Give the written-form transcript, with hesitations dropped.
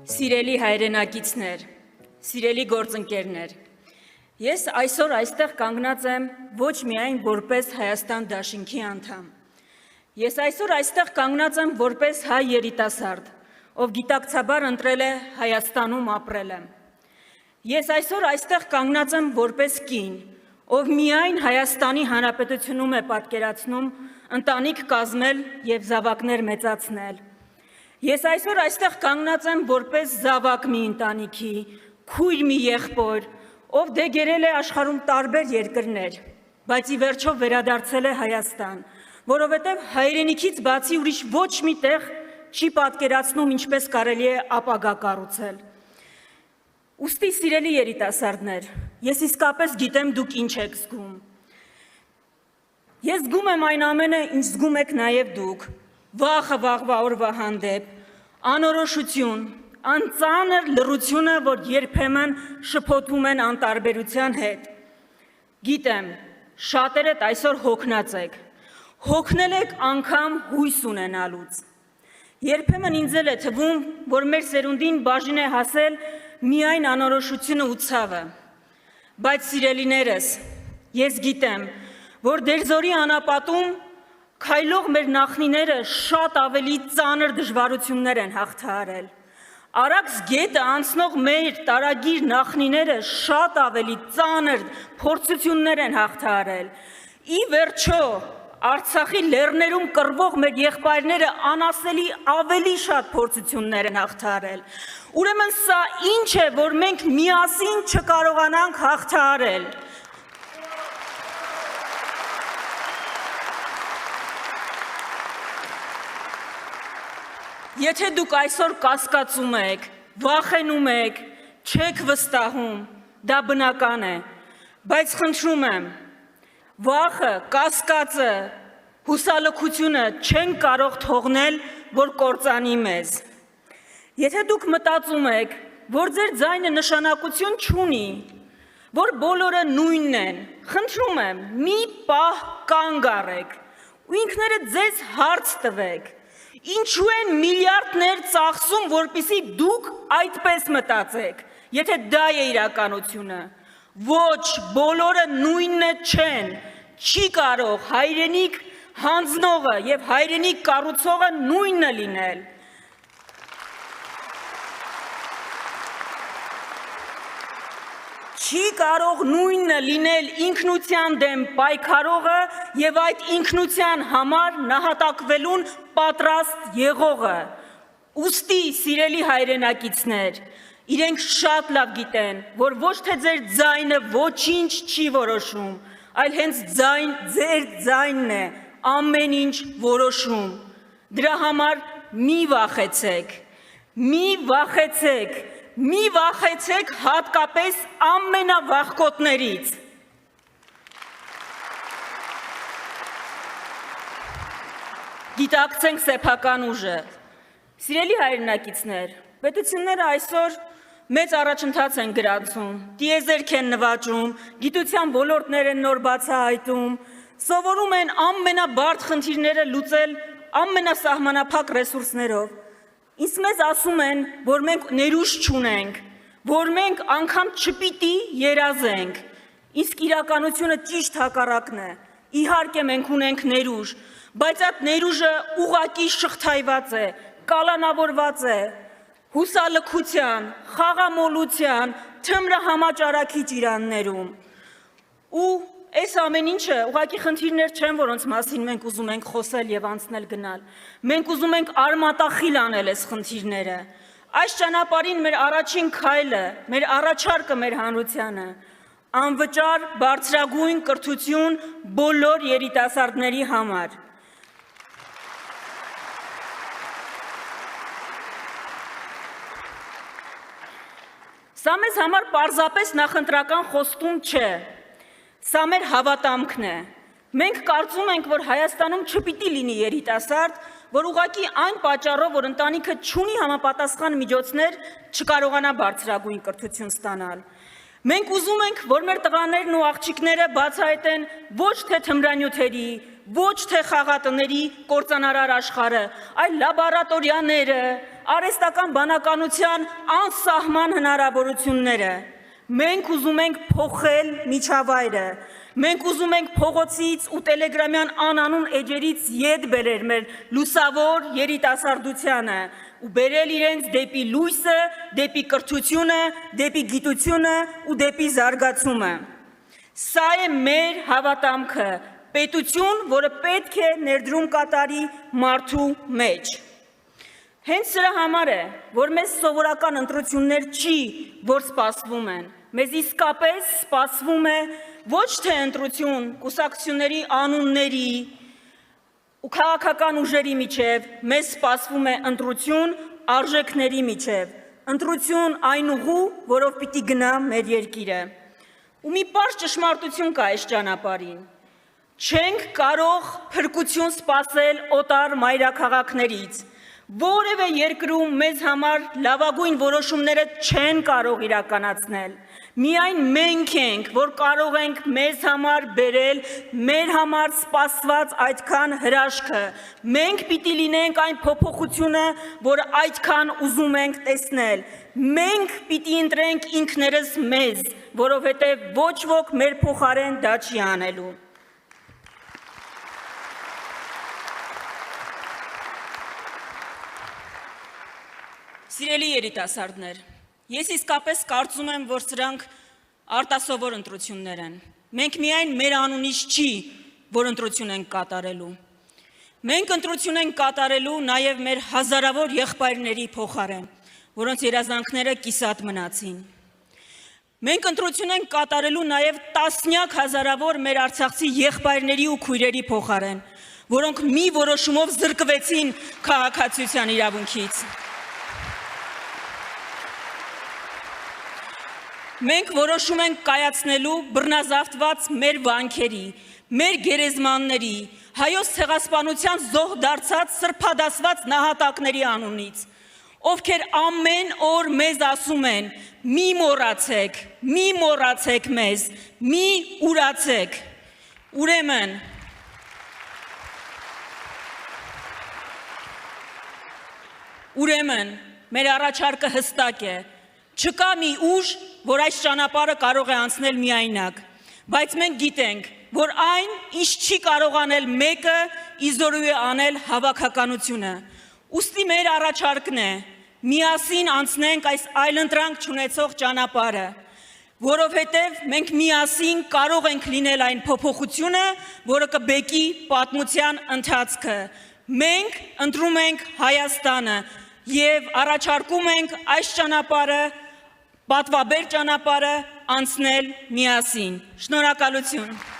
Սիրելի հայրենակիցներ, սիրելի գործընկերներ, ես այսօր այստեղ կանգնած եմ ոչ միայն որպես Հայաստան դաշինքի անդամ, ես այսօր այստեղ կանգնած եմ որպես հայ երիտասարդ, ով գիտակցաբար ընտրել է Հայաստանում ապրել եմ, ես այսօր այստեղ կանգնած եմ որպես կին, ով միայն Հայաստանի Հանրապետությունում է պատկերացնում ընտանիք կազմել և զավակներ մեծացնել, ես այսօր այստեղ կանգնած եմ որպես զավակ մի ընտանիքի, քույր մի եղբոր, ով դեգերել է աշխարհում տարբեր երկրներ, բայց ի վերջո վերադարձել է Հայաստան, որովհետև հայրենիքից բացի ուրիշ ոչ մի տեղ չի պատկերացնում ինչպես կարելի է ապագա կառուցել։ Ուստի սիրելի երիտասարդներ, ես իսկապես գիտեմ դուք ինչ եք զգում։ Ես զգում եմ այն ամենը, ինչ զգում եք նաև դուք, վախը վաղվա օրվա հանդեպ, անորոշություն, անծանր լռությունը, որ երբեմն շփոթում են անտարբերության հետ։ Գիտեմ, շատերդ այսօր հոգնած եք, հոգնել եք անգամ հույս ունենալուց։ Երբեմն ինձ էլ է թվում, որ մեր սերունդին բաժին է հասել միայն անորոշությունը ու ցավը, բայց սիրելիներս, ես գիտեմ, որ դերձորի անապատում քայլող մեր նախնիները շատ ավելի ծանր դժվարություններ են հաղթահարել։ Արաքս գետը անցնող մեր տարագիր նախնիները շատ ավելի ծանր փորձություններ են հաղթահարել։ Ի վերջո, Արցախի լեռներում կռվող մեր եղբայրները անասելի ավելի շատ փորձություններ են հաղթահարել։ Ուրեմն սա ինչ է, որ մենք միասին չկարողանանք հաղթահարել։ Եթե դուք այսօր կասկածում եք, վախենում եք, չեք վստահում, դա բնական է, բայց խնդրում եմ, վախը, կասկածը, հուսալքությունը չեն կարող թողնել, որ կործանի մեզ։ Եթե դուք մտածում եք, որ ձեր ձայնը նշանակություն չունի, որ բոլորը նույնն են, խնդրում եմ, մի պահ կանգ առեք ու ինքներդ ձեզ հարց տվեք, ինչու են միլիարդներ ծախսում, որպեսզի դուք այդպես մտածեք, եթե դա է իրականությունը։ Ոչ, բոլորը նույնը չեն, չի կարող հայրենիք հանձնողը և հայրենիք կառուցողը նույնը լինել։ Չի կարող նույնը լինել ինքնության դեմ պայքարողը և այդ ինքնության համար նահատակվելուն պատրաստ եղողը։ Ուստի, սիրելի հայրենակիցներ, իրենք շատ լավ գիտեն, որ ոչ թե ձեր ձայնը ոչինչ չի որոշում, այլ հենց ձեր ձայնն է ամեն ինչ որոշում։ Դրա համար մի վախեցեք, մի վախեցեք, մի վախեցեք հատկապես ամենավախկոտներից։ Գիտակցենք սեփական ուժը։ Սիրելի հայրենակիցներ, պետությունները այսօր մեծ առաջընթաց են գրանցում, տիեզերք են նվաճում, գիտության ոլորտներ են նոր բացահայտում, սովորում են ամենաբարդ խնդիրները լուծել ամենասահմանափակ ռեսուրսներով։ Ինձ մեզ ասում են, որ մենք ներուժ չունենք, որ մենք անգամ չպիտի երազենք, իսկ իրականությունը ճիշտ հակառակն է։ Իհարկե մենք ունենք ներուժ, բայց այդ ներուժը ուղղակի շղթայված է, կալանավորված է, հուսալքության, խաղամոլության, թմրահամաճարակի ճիրաններում։ Ու այս ամեն ինչը ուղղակի խնդիրներ չեն, որոնց մասին մենք ուզում ենք խոսել և անցնել գնալ։ Մենք ուզում ենք արմատախիլ անել այս խնդիրները։ Այս ճանապարհին մեր առաջին քայլը, մեր առաջարկը մեր հանրությանը, անվճար բարձրագույն կրթություն բոլոր երիտասարդների համար։ Սա մեզ համար պարզապես նախընտրական խոստում չէ, սա մեր հավատամքն է։ Մենք կարծում ենք, որ Հայաստանում չպիտի լինի երիտասարդ, որ ուղղակի այն պատճառով, որ ընտանիքը չունի համապատասխան միջոցներ, չկարողանա բարձրագույն կրթություն ստանալ։ Մենք ուզում ենք, որ մեր տղաներն ու աղջիկները բացահայտեն ոչ թե թմրանյութերի, ոչ թե խաղատների կործանարար աշխարհը, այլ լաբորատորիաները, արհեստական բանականության անսահման հնարավորությունները։ Մենք ուզում ենք փոխել միջավայրը, մենք ուզում ենք փողոցից ու տելեգրամյան անանուն էջերից ետ բերել մեր լուսավոր երիտասարդությանը ու բերել իրենց դեպի լույսը, դեպի կրթությունը, դեպի գիտությունը ու դեպի զարգացումը։ Սա է մեր հավատամքը, պետություն, որը պետք է ներդրում կատարի մարդու մեջ։ Հենց սրա համար է, որ մեզ սովորական ընտրություններ չի, որ սպասվում են, մեզ իսկապես սպասվում է ոչ թե ընտրություն կուսակցությունների անունների ու քաղաքական ուժերի միջև, մեզ սպասվում է ընտրություն արժեքների միջև, ընտրություն այն ուղու, որով պիտի գնա մեր երկիրը։ Ու մի պարզ ճշմարտություն կա այս ճանապարհին։ Չենք կարող փրկություն սպասել օտար մայրաքաղաքներից։ Որևէ երկրում մեզ համար լավագույն որոշումները չեն կարող իրականացնել։ Միայն մենք ենք, որ կարող ենք մեզ համար բերել մեր համար սպասված այդքան հրաշքը։ Մենք պիտի լինենք այն փոփոխությունը, որը այդքան ուզում ենք տեսնել։ Մենք պիտի ընտրենք ինքներս մեզ, որովհետև ոչ ոք մեր փոխարեն դա չի անելու։ Սիրելի երիտասարդներ, ես իսկապես կարծում եմ, որ սրանք արտասովոր ընտրություններ են։ Մենք միայն մեր անունից չի, որ ընտրություն ենք կատարելու։ Մենք ընտրություն ենք կատարելու նաև մեր հազարավոր եղբայրների փոխարեն, որոնց երազանքները կիսատ մնացին։ Մենք ընտրություն ենք կատարելու նաև տասնյակ հազարավոր մեր արցախցի եղբայրների ու քույրերի փոխարեն, որոնք մի որոշումով զրկվեցին քաղաքացիության իրավունքից։ Մենք որոշում ենք կայացնելու բռնազավթված մեր վանքերի, մեր գերեզմանների, հայոց ցեղասպանության զոհ դարձած սրբադասված նահատակների անունից, ովքեր ամեն օր մեզ ասում են. մի մոռացեք մեզ, մի ուրացեք։ Ուրեմն, մեր առաջարկը հստակ է։ Չկա մի ուժ, որ այս ճանապարհը կարող է անցնել միայնակ, բայց մենք գիտենք, որ այն, ինչ չի կարող անել մեկը, իզորու է անել հավաքականությունը։ Ուստի մեր առաջարկն է, միասին անցնենք այս այլընտրանք չունեցող ճանապարհը, որովհետև մենք միասին կարող ենք լինել այն փոփոխությունը, որը կբեկի պատմության ընթացքը։ Մենք ընտրում ենք Հայաստանը եւ առաջարկում ենք այս ճանապարհը, պատվաբեր ճանապարհը անցնել միասին։ Շնորհակալություն։